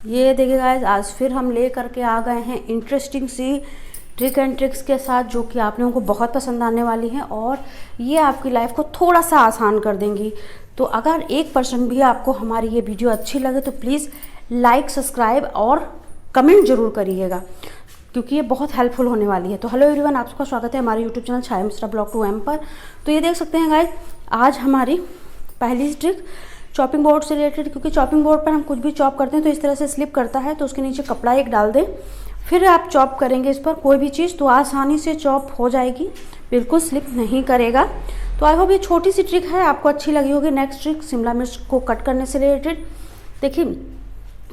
ये देखिए गाइस, आज फिर हम ले करके आ गए हैं इंटरेस्टिंग सी ट्रिक एंड ट्रिक्स के साथ, जो कि आप लोगों को बहुत पसंद आने वाली हैं और ये आपकी लाइफ को थोड़ा सा आसान कर देंगी। तो अगर 1% भी आपको हमारी ये वीडियो अच्छी लगे तो प्लीज़ लाइक, सब्सक्राइब और कमेंट जरूर करिएगा, क्योंकि ये बहुत हेल्पफुल होने वाली है। तो हेलो एवरीवन, आपका स्वागत है हमारे यूट्यूब चैनल छाया मिश्रा ब्लॉग 2M पर। तो ये देख सकते हैं गाइस, आज हमारी पहली ट्रिक चॉपिंग बोर्ड से रिलेटेड, क्योंकि चॉपिंग बोर्ड पर हम कुछ भी चॉप करते हैं तो इस तरह से स्लिप करता है, तो उसके नीचे कपड़ा एक डाल दें, फिर आप चॉप करेंगे इस पर कोई भी चीज़ तो आसानी से चॉप हो जाएगी, बिल्कुल स्लिप नहीं करेगा। तो आई होप ये छोटी सी ट्रिक है, आपको अच्छी लगी होगी। नेक्स्ट ट्रिक शिमला मिर्च को कट करने से रिलेटेड। देखिए,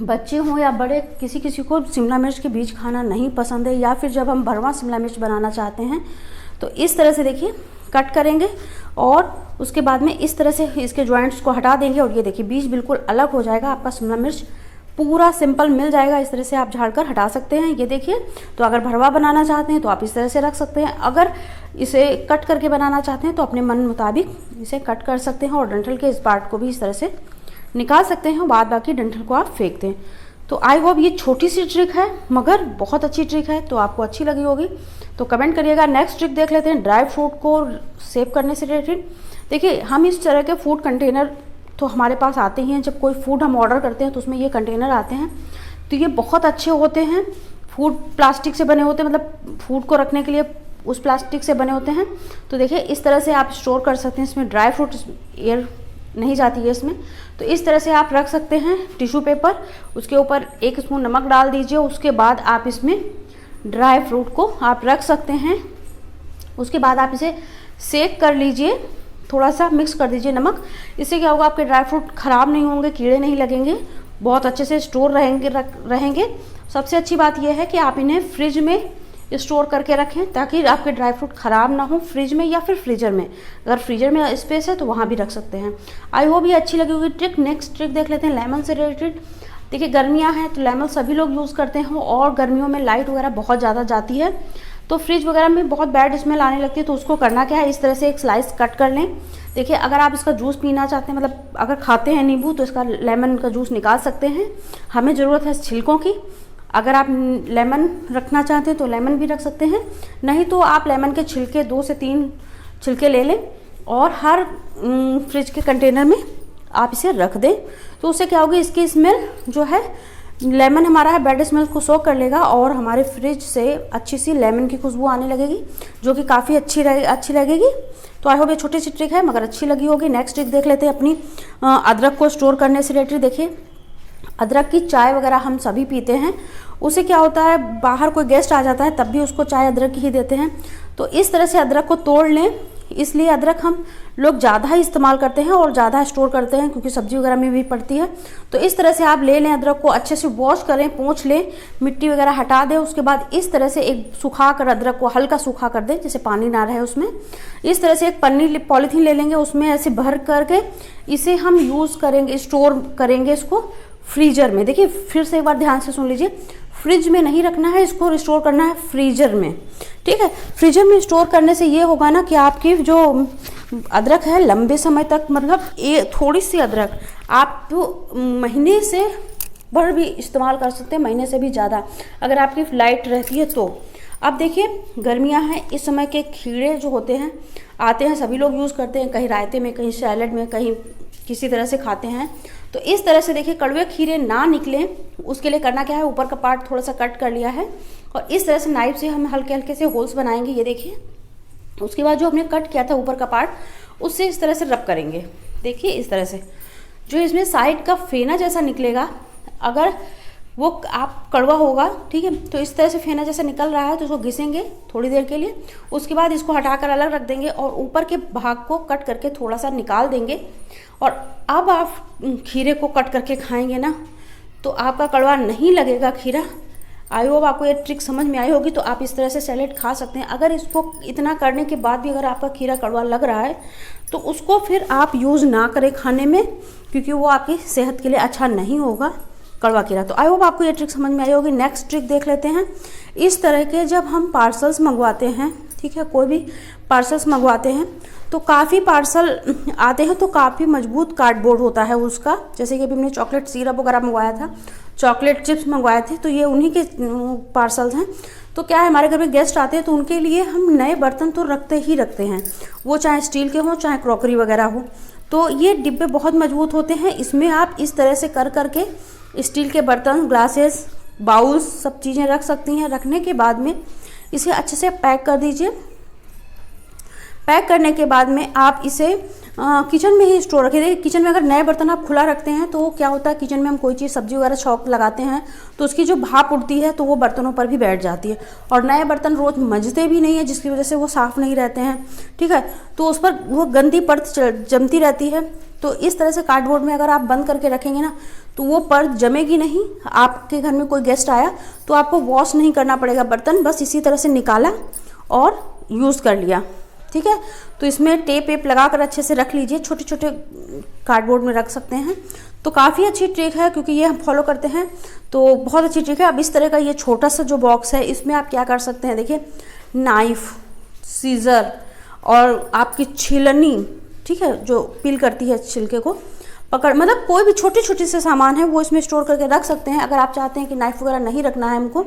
बच्चे हों या बड़े, किसी किसी को शिमला मिर्च के बीज खाना नहीं पसंद है, या फिर जब हम भरवा शिमला मिर्च बनाना चाहते हैं तो इस तरह से देखिए कट करेंगे और उसके बाद में इस तरह से इसके जॉइंट्स को हटा देंगे और ये देखिए बीज बिल्कुल अलग हो जाएगा। आपका शिमला मिर्च पूरा सिंपल मिल जाएगा। इस तरह से आप झाड़ कर हटा सकते हैं। ये देखिए, तो अगर भरवा बनाना चाहते हैं तो आप इस तरह से रख सकते हैं, अगर इसे कट करके बनाना चाहते हैं तो अपने मन मुताबिक इसे कट कर सकते हैं और डंठल के इस पार्ट को भी इस तरह से निकाल सकते हैं, बाद बाकी डंठल को आप फेंक दें। तो आई होप ये छोटी सी ट्रिक है मगर बहुत अच्छी ट्रिक है, तो आपको अच्छी लगी होगी तो कमेंट करिएगा। नेक्स्ट ट्रिक देख लेते हैं, ड्राई फ्रूट को सेव करने से रिलेटेड। देखिए, हम इस तरह के फूड कंटेनर तो हमारे पास आते ही हैं, जब कोई फूड हम ऑर्डर करते हैं तो उसमें ये कंटेनर आते हैं, तो ये बहुत अच्छे होते हैं। फूड प्लास्टिक से बने होते हैं, मतलब फूड को रखने के लिए उस प्लास्टिक से बने होते हैं। तो देखिए, इस तरह से आप स्टोर कर सकते हैं। इसमें ड्राई फ्रूट, एयर नहीं जाती है इसमें, तो इस तरह से आप रख सकते हैं। टिश्यू पेपर, उसके ऊपर 1 स्पून नमक डाल दीजिए, उसके बाद आप इसमें ड्राई फ्रूट को आप रख सकते हैं। उसके बाद आप इसे सेक कर लीजिए, थोड़ा सा मिक्स कर दीजिए नमक। इससे क्या होगा, आपके ड्राई फ्रूट ख़राब नहीं होंगे, कीड़े नहीं लगेंगे, बहुत अच्छे से स्टोर रहेंगे। सबसे अच्छी बात यह है कि आप इन्हें फ्रिज में स्टोर करके रखें, ताकि आपके ड्राई फ्रूट ख़राब ना हो, फ्रिज में या फिर फ्रीजर में। अगर फ्रीजर में स्पेस है तो वहाँ भी रख सकते हैं। आई होप ये अच्छी लगी होगी ट्रिक। नेक्स्ट ट्रिक देख लेते हैं लेमन से रिलेटेड। देखिए, गर्मियाँ हैं तो लेमन सभी लोग यूज़ करते हैं और गर्मियों में लाइट वगैरह बहुत ज़्यादा जाती है, तो फ्रिज वगैरह में बहुत बैड स्मेल आने लगती है। तो उसको करना क्या है, इस तरह से एक स्लाइस कट कर लें। देखिए, अगर आप इसका जूस पीना चाहते हैं, मतलब अगर खाते हैं नींबू, तो इसका लेमन का जूस निकाल सकते हैं। हमें ज़रूरत है छिलकों की। अगर आप लेमन रखना चाहते हैं तो लेमन भी रख सकते हैं, नहीं तो आप लेमन के छिलके 2 से 3 छिलके ले लें और हर फ्रिज के कंटेनर में आप इसे रख दें। तो उससे क्या होगी, इसकी स्मेल जो है, लेमन हमारा है बैड स्मेल को सोक कर लेगा और हमारे फ्रिज से अच्छी सी लेमन की खुशबू आने लगेगी, जो कि काफ़ी अच्छी लगेगी। तो आई होप ये छोटी सी ट्रिक है मगर अच्छी लगी होगी। नेक्स्ट ट्रिक देख लेते हैं अपनी अदरक को स्टोर करने से रिलेटेड। देखिए, अदरक की चाय वगैरह हम सभी पीते हैं, उसे क्या होता है, बाहर कोई गेस्ट आ जाता है तब भी उसको चाय अदरक की ही देते हैं। तो इस तरह से अदरक को तोड़ लें, इसलिए अदरक हम लोग ज़्यादा ही इस्तेमाल करते हैं और ज़्यादा स्टोर करते हैं, क्योंकि सब्जी वगैरह में भी पड़ती है। तो इस तरह से आप ले लें, अदरक को अच्छे से वॉश करें, पोंछ लें, मिट्टी वगैरह हटा दें। उसके बाद इस तरह से एक सुखा कर, अदरक को हल्का सूखा कर दें, जैसे पानी ना रहे उसमें। इस तरह से एक पन्नी पॉलीथीन ले लेंगे, उसमें ऐसे भर करके इसे हम यूज़ करेंगे, स्टोर करेंगे इसको फ्रीजर में। देखिए, फिर से एक बार ध्यान से सुन लीजिए, फ्रिज में नहीं रखना है इसको, स्टोर करना है फ्रीजर में, ठीक है। फ्रीजर में स्टोर करने से ये होगा ना कि आपकी जो अदरक है लंबे समय तक, मतलब ये थोड़ी सी अदरक आप तो महीने से भर भी इस्तेमाल कर सकते हैं, महीने से भी ज़्यादा, अगर आपकी फ्लाइट रहती है तो। अब देखिए, गर्मियां हैं, इस समय के खीरे जो होते हैं आते हैं, सभी लोग यूज़ करते हैं, कहीं रायते में, कहीं सैलड में, कहीं किसी तरह से खाते हैं। तो इस तरह से देखिए, कड़वे खीरे ना निकलें उसके लिए करना क्या है, ऊपर का पार्ट थोड़ा सा कट कर लिया है और इस तरह से नाइफ से हम हल्के हल्के से होल्स बनाएंगे। ये देखिए, उसके बाद जो हमने कट किया था ऊपर का पार्ट, उससे इस तरह से रब करेंगे। देखिए, इस तरह से जो इसमें साइड का फेना जैसा निकलेगा, अगर वो आप कड़वा होगा, ठीक है, तो इस तरह से फेना जैसा निकल रहा है तो उसको घिसेंगे थोड़ी देर के लिए। उसके बाद इसको हटाकर अलग रख देंगे और ऊपर के भाग को कट करके थोड़ा सा निकाल देंगे। और अब आप खीरे को कट करके खाएंगे ना तो आपका कड़वा नहीं लगेगा खीरा। आई होप आपको ये ट्रिक समझ में आई होगी। तो आप इस तरह से सैलेड खा सकते हैं। अगर इसको इतना करने के बाद भी अगर आपका खीरा कड़वा लग रहा है तो उसको फिर आप यूज़ ना करें खाने में, क्योंकि वो आपकी सेहत के लिए अच्छा नहीं होगा कड़वा खीरा। तो आई होप आपको ये ट्रिक समझ में आई होगी। नेक्स्ट ट्रिक देख लेते हैं। इस तरह के जब हम पार्सल्स मंगवाते हैं, ठीक है, कोई भी पार्सल्स मंगवाते हैं तो काफ़ी पार्सल आते हैं तो काफ़ी मजबूत कार्डबोर्ड होता है उसका। जैसे कि अभी हमने चॉकलेट सिरप वगैरह मंगवाया था चॉकलेट चिप्स मंगवाए थे, तो ये उन्हीं के पार्सल्स हैं। तो क्या है, हमारे घर में गेस्ट आते हैं तो उनके लिए हम नए बर्तन तो रखते ही रखते हैं, वो चाहे स्टील के हों चाहे क्रॉकरी वगैरह हो। तो ये डिब्बे बहुत मजबूत होते हैं, इसमें आप इस तरह से कर करके स्टील के बर्तन, ग्लासेस, बाउल्स, सब चीज़ें रख सकती हैं। रखने के बाद में इसे अच्छे से पैक कर दीजिए। पैक करने के बाद में आप इसे किचन में ही स्टोर रखिए। देखिए, किचन में अगर नए बर्तन आप खुला रखते हैं तो क्या होता है, किचन में हम कोई चीज़ सब्जी वगैरह छौंक लगाते हैं तो उसकी जो भाप उड़ती है तो वो बर्तनों पर भी बैठ जाती है, और नए बर्तन रोज़ मंजते भी नहीं है, जिसकी वजह से वो साफ़ नहीं रहते हैं। ठीक है, तो उस पर वो गंदी परत जमती रहती है। तो इस तरह से कार्डबोर्ड में अगर आप बंद करके रखेंगे ना तो वो परत जमेगी नहीं। आपके घर में कोई गेस्ट आया तो आपको वॉश नहीं करना पड़ेगा बर्तन, बस इसी तरह से निकाला और यूज़ कर लिया। ठीक है, तो इसमें टेप वेप लगा कर अच्छे से रख लीजिए। छोटे छोटे कार्डबोर्ड में रख सकते हैं, तो काफ़ी अच्छी ट्रिक है, क्योंकि ये हम फॉलो करते हैं तो बहुत अच्छी ट्रिक है। अब इस तरह का ये छोटा सा जो बॉक्स है, इसमें आप क्या कर सकते हैं, देखिए नाइफ, सीज़र और आपकी छीलनी, ठीक है, जो पील करती है छिलके को पकड़, मतलब कोई भी छोटे छोटे से सामान है वो इसमें स्टोर करके रख सकते हैं। अगर आप चाहते हैं कि नाइफ वगैरह नहीं रखना है हमको,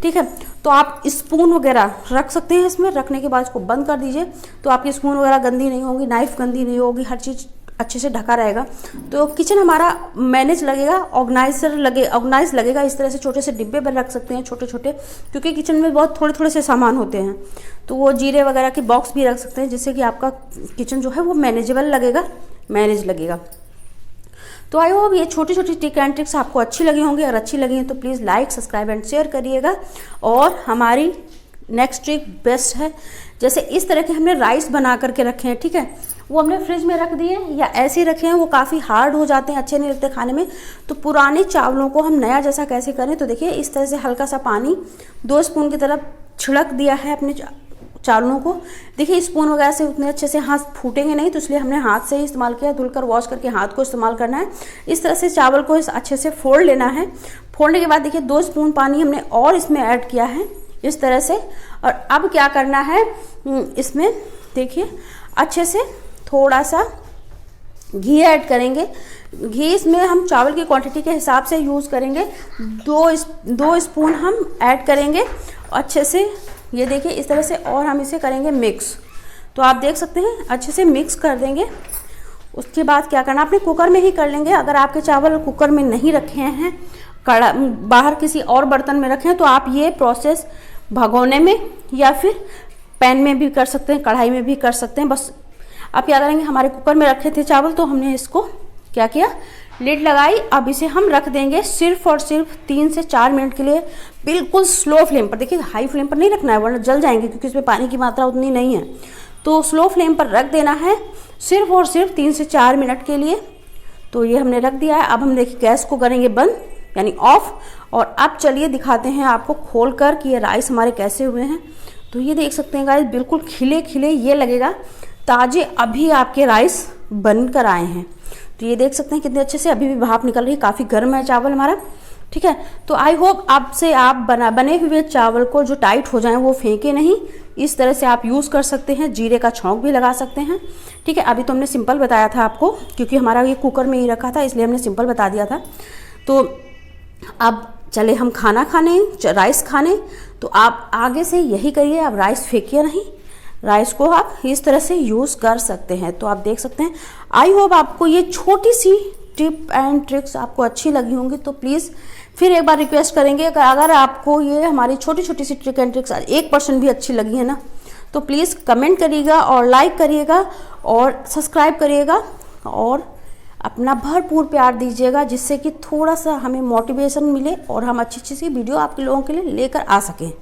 ठीक है, तो आप स्पून वगैरह रख सकते हैं इसमें। रखने के बाद इसको बंद कर दीजिए, तो आपकी स्पून वगैरह गंदी नहीं होगी, नाइफ गंदी नहीं होगी, हर चीज़ अच्छे से ढका रहेगा। तो किचन हमारा मैनेज लगेगा, ऑर्गेनाइज लगेगा। इस तरह से छोटे से डिब्बे पर रख सकते हैं, छोटे छोटे, क्योंकि किचन में बहुत थोड़े थोड़े से सामान होते हैं। तो वो जीरे वगैरह के बॉक्स भी रख सकते हैं, जिससे कि आपका किचन जो है वो मैनेजेबल लगेगा, मैनेज लगेगा। तो आई होप ये छोटी छोटी टिक एंड ट्रिक्स आपको अच्छी लगी होंगी। अगर अच्छी लगी हैं तो please like, subscribe and share करिएगा। और हमारी नेक्स्ट ट्रिक बेस्ट है, जैसे इस तरह के हमने राइस बना करके रखे हैं, ठीक है, वो हमने फ्रिज में रख दिए या ऐसे ही रखे हैं, वो काफ़ी हार्ड हो जाते हैं, अच्छे नहीं लगते खाने में। तो पुराने चावलों को हम नया जैसा कैसे करें, तो देखिए इस तरह से हल्का सा पानी 2 स्पून की तरफ छिड़क दिया है अपने चावलों को। देखिए स्पून वगैरह से उतने अच्छे से हाथ फूटेंगे नहीं, तो इसलिए हमने हाथ से ही इस्तेमाल किया। धुलकर वॉश करके हाथ को इस्तेमाल करना है। इस तरह से चावल को अच्छे से फोड़ लेना है। फोड़ने के बाद देखिए 2 स्पून पानी हमने और इसमें ऐड किया है इस तरह से। और अब क्या करना है, इसमें देखिए अच्छे से थोड़ा सा घी ऐड करेंगे। घी इसमें हम चावल की क्वांटिटी के हिसाब से यूज़ करेंगे। 2 स्पून हम ऐड करेंगे अच्छे से, ये देखिए इस तरह से, और हम इसे करेंगे मिक्स। तो आप देख सकते हैं अच्छे से मिक्स कर देंगे। उसके बाद क्या करना, आपने कुकर में ही कर लेंगे। अगर आपके चावल कुकर में नहीं रखे हैं, बाहर किसी और बर्तन में रखे हैं, तो आप ये प्रोसेस भगोने में या फिर पैन में भी कर सकते हैं, कढ़ाई में भी कर सकते हैं। बस आप क्या करेंगे, हमारे कुकर में रखे थे चावल तो हमने इसको क्या किया, लिड लगाई। अब इसे हम रख देंगे सिर्फ और सिर्फ 3 से 4 मिनट के लिए, बिल्कुल स्लो फ्लेम पर। देखिए हाई फ्लेम पर नहीं रखना है वरना जल जाएंगे, क्योंकि इसमें पानी की मात्रा उतनी नहीं है। तो स्लो फ्लेम पर रख देना है सिर्फ और सिर्फ 3 से 4 मिनट के लिए। तो ये हमने रख दिया है। अब हम देखिए गैस को करेंगे बंद, यानी ऑफ। और अब चलिए दिखाते हैं आपको खोल कर कि ये राइस हमारे कैसे हुए हैं। तो ये देख सकते हैं गाइस, बिल्कुल खिले खिले, ये लगेगा ताजे अभी आपके राइस बन कर आए हैं। तो ये देख सकते हैं कितने अच्छे से अभी भी भाप निकल रही है, काफ़ी गर्म है चावल हमारा, ठीक है। तो आई होप आपसे आप बने हुए चावल को जो टाइट हो जाएं वो फेंके नहीं, इस तरह से आप यूज़ कर सकते हैं। जीरे का छौंक भी लगा सकते हैं, ठीक है। अभी तो हमने सिंपल बताया था आपको, क्योंकि हमारा ये कुकर में ही रखा था इसलिए हमने सिंपल बता दिया था। तो अब चले हम खाना खाने, राइस खाने। तो आप आगे से यही करिए, आप राइस फेंकिए नहीं, राइस को आप इस तरह से यूज़ कर सकते हैं। तो आप देख सकते हैं। आई होप आपको ये छोटी सी टिप एंड ट्रिक्स आपको अच्छी लगी होंगी। तो प्लीज़ फिर एक बार रिक्वेस्ट करेंगे, अगर आपको ये हमारी छोटी छोटी सी ट्रिक एंड ट्रिक्स 1% भी अच्छी लगी है ना, तो प्लीज़ कमेंट करिएगा और लाइक करिएगा और सब्सक्राइब करिएगा और अपना भरपूर प्यार दीजिएगा, जिससे कि थोड़ा सा हमें मोटिवेशन मिले और हम अच्छी अच्छी सी वीडियो आपके लोगों के लिए लेकर आ सकें।